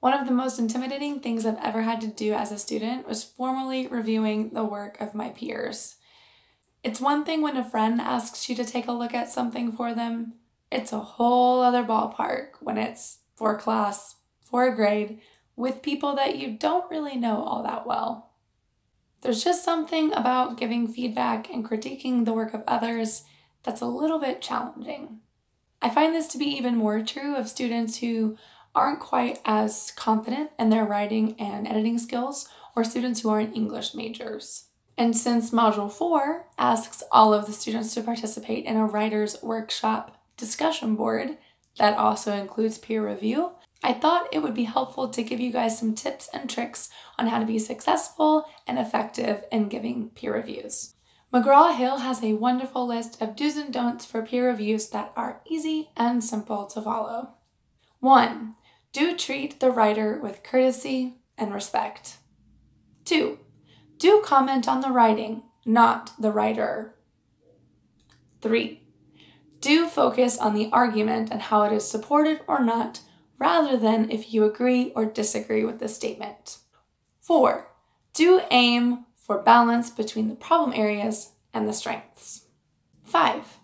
One of the most intimidating things I've ever had to do as a student was formally reviewing the work of my peers. It's one thing when a friend asks you to take a look at something for them. It's a whole other ballpark when it's for class, for a grade, with people that you don't really know all that well. There's just something about giving feedback and critiquing the work of others that's a little bit challenging. I find this to be even more true of students who aren't quite as confident in their writing and editing skills, or students who aren't English majors. And since Module 4 asks all of the students to participate in a writer's workshop discussion board that also includes peer review, I thought it would be helpful to give you guys some tips and tricks on how to be successful and effective in giving peer reviews. McGraw-Hill has a wonderful list of do's and don'ts for peer reviews that are easy and simple to follow. 1. Do treat the writer with courtesy and respect. 2. Do comment on the writing, not the writer. 3. Do focus on the argument and how it is supported or not, rather than if you agree or disagree with the statement. 4. Do aim for balance between the problem areas and the strengths. 5.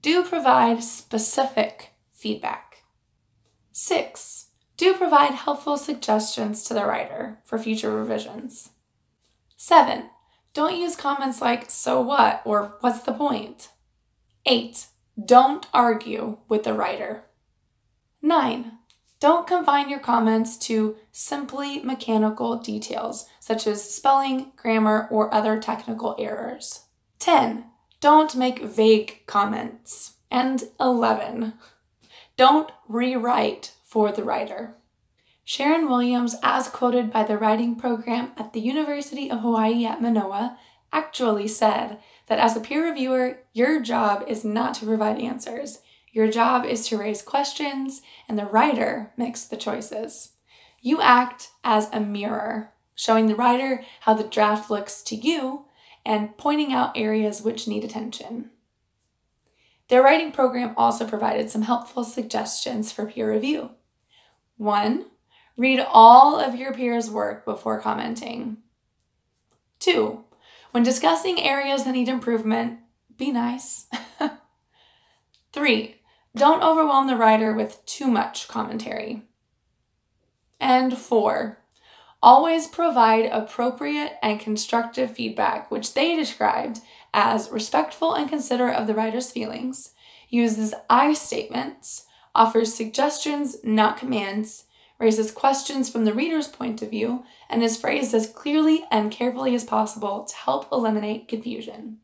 Do provide specific feedback. 6. Do provide helpful suggestions to the writer for future revisions. 7. Don't use comments like, "so what?" or "what's the point?" 8. Don't argue with the writer. 9. Don't confine your comments to simply mechanical details, such as spelling, grammar, or other technical errors. 10. Don't make vague comments. And 11. Don't rewrite for the writer. Sharon Williams, as quoted by the writing program at the University of Hawaii at Manoa, actually said that as a peer reviewer, your job is not to provide answers. Your job is to raise questions, and the writer makes the choices. You act as a mirror, showing the writer how the draft looks to you and pointing out areas which need attention. Their writing program also provided some helpful suggestions for peer review. 1. Read all of your peers' work before commenting. 2. When discussing areas that need improvement, be nice. 3. Don't overwhelm the writer with too much commentary. And 4. Always provide appropriate and constructive feedback, which they described as respectful and considerate of the writer's feelings, uses I statements, offers suggestions, not commands, raises questions from the reader's point of view, and is phrased as clearly and carefully as possible to help eliminate confusion.